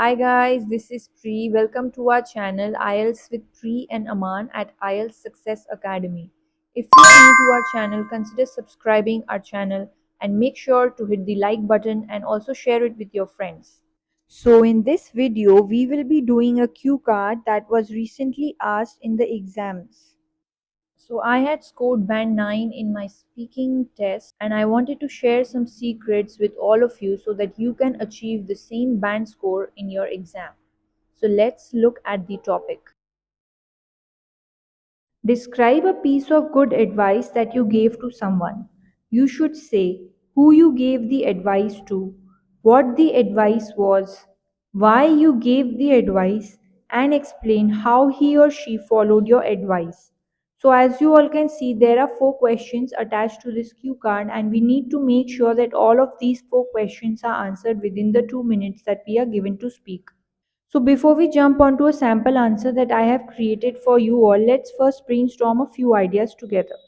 Hi guys, this is Pri. Welcome to our channel IELTS with Pri and Aman at IELTS Success Academy. If you're new to our channel, consider subscribing our channel and make sure to hit the like button and also share it with your friends. So in this video, we will be doing a cue card that was recently asked in the exams. So I had scored band 9 in my speaking test and I wanted to share some secrets with all of you so that you can achieve the same band score in your exam. So let's look at the topic. Describe a piece of good advice that you gave to someone. You should say who you gave the advice to, what the advice was, why you gave the advice, and explain how he or she followed your advice. So, as you all can see, there are 4 questions attached to this cue card, and we need to make sure that all of these 4 questions are answered within the 2 minutes that we are given to speak. So before we jump onto a sample answer that I have created for you all, let's first brainstorm a few ideas together.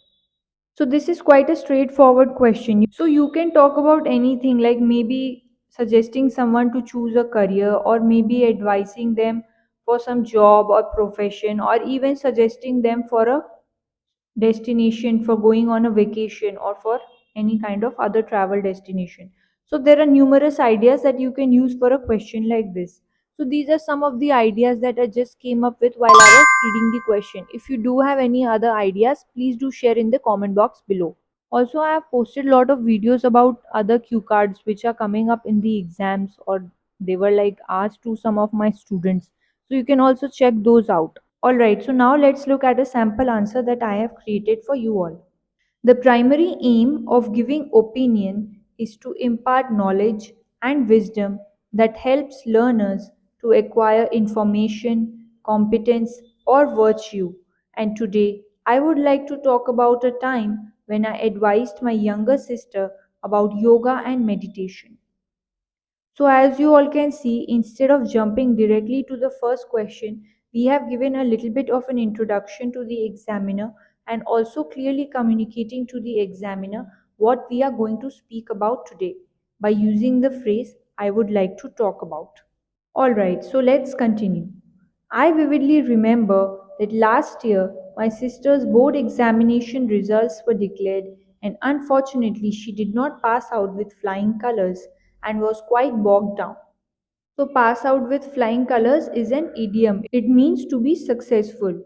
So this is quite a straightforward question. So you can talk about anything like maybe suggesting someone to choose a career or maybe advising them for some job or profession or even suggesting them for a destination for going on a vacation or for any kind of other travel destination. So there are numerous ideas that you can use for a question like this. So these are some of the ideas that I just came up with while I was reading the question. If you do have any other ideas, please do share in the comment box below. Also, I have posted a lot of videos about other cue cards which are coming up in the exams or they were like asked to some of my students. So you can also check those out. Alright, so now let's look at a sample answer that I have created for you all. The primary aim of giving opinion is to impart knowledge and wisdom that helps learners to acquire information, competence, or virtue. And today, I would like to talk about a time when I advised my younger sister about yoga and meditation. So, as you all can see, instead of jumping directly to the first question, we have given a little bit of an introduction to the examiner and also clearly communicating to the examiner what we are going to speak about today by using the phrase I would like to talk about. Alright, so let's continue. I vividly remember that last year my sister's board examination results were declared, and unfortunately, she did not pass out with flying colors and was quite bogged down. So, pass out with flying colors is an idiom, it means to be successful.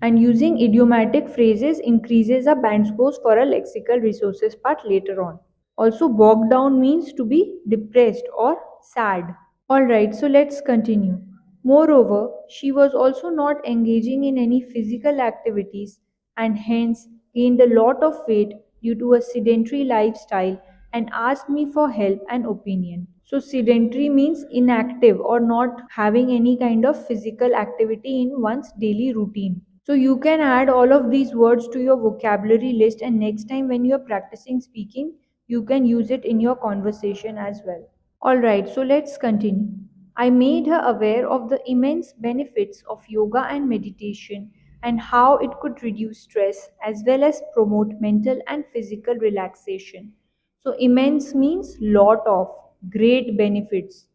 And using idiomatic phrases increases our band scores for a lexical resources part later on. Also, bogged down means to be depressed or sad. Alright, so let's continue. Moreover, she was also not engaging in any physical activities and hence gained a lot of weight due to a sedentary lifestyle and asked me for help and opinion. So, sedentary means inactive or not having any kind of physical activity in one's daily routine. So, you can add all of these words to your vocabulary list, and next time when you are practicing speaking, you can use it in your conversation as well. Alright, so let's continue. I made her aware of the immense benefits of yoga and meditation and how it could reduce stress as well as promote mental and physical relaxation. So, immense means lot of great benefits.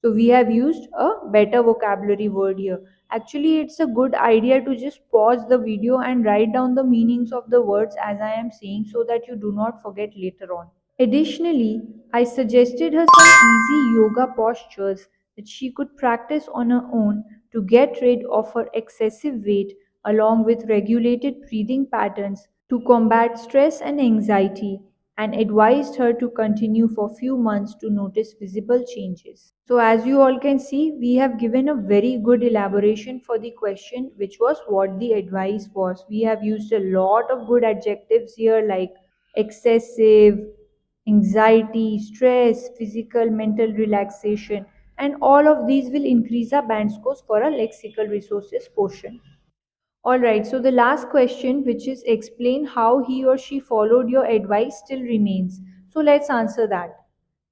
So, we have used a better vocabulary word here. Actually, it's a good idea to just pause the video and write down the meanings of the words as I am saying so that you do not forget later on. Additionally, I suggested her some easy yoga postures that she could practice on her own to get rid of her excessive weight, along with regulated breathing patterns to combat stress and anxiety, and advised her to continue for few months to notice visible changes. So, as you all can see, we have given a very good elaboration for the question, which was what the advice was. We have used a lot of good adjectives here like excessive, anxiety, stress, physical, mental relaxation, and all of these will increase our band scores for our lexical resources portion. Alright, so the last question, which is explain how he or she followed your advice, still remains. So let's answer that.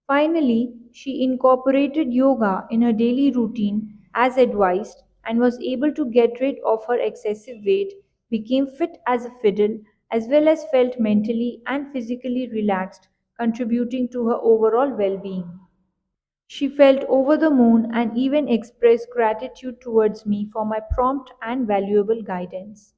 Finally, she incorporated yoga in her daily routine as advised and was able to get rid of her excessive weight, became fit as a fiddle, as well as felt mentally and physically relaxed, contributing to her overall well being. She felt over the moon and even expressed gratitude towards me for my prompt and valuable guidance.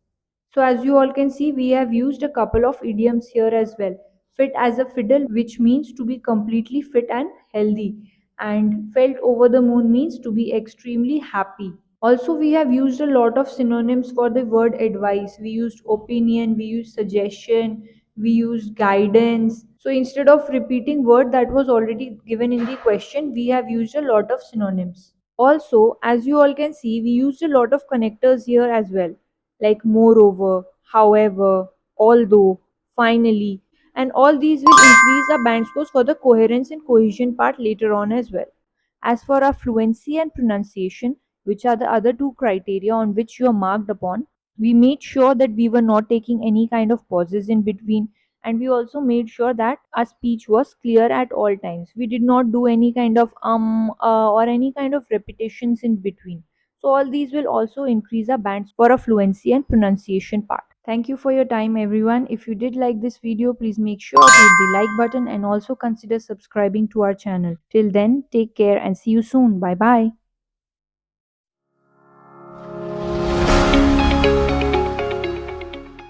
So, as you all can see, we have used a couple of idioms here as well. Fit as a fiddle, which means to be completely fit and healthy, and felt over the moon means to be extremely happy. Also, we have used a lot of synonyms for the word advice. We used opinion, we used suggestion, we used guidance. So instead of repeating word that was already given in the question, we have used a lot of synonyms. Also, as you all can see, we used a lot of connectors here as well, like moreover, however, although, finally, and all these will increase our band scores for the coherence and cohesion part later on as well. As for our fluency and pronunciation, which are the other two criteria on which you are marked upon, we made sure that we were not taking any kind of pauses in between, and we also made sure that our speech was clear at all times. We did not do any kind of or any kind of repetitions in between. So all these will also increase our bands for a fluency and pronunciation part. Thank you for your time, everyone. If you did like this video, please make sure to hit the like button and also consider subscribing to our channel. Till then, take care and see you soon. Bye bye.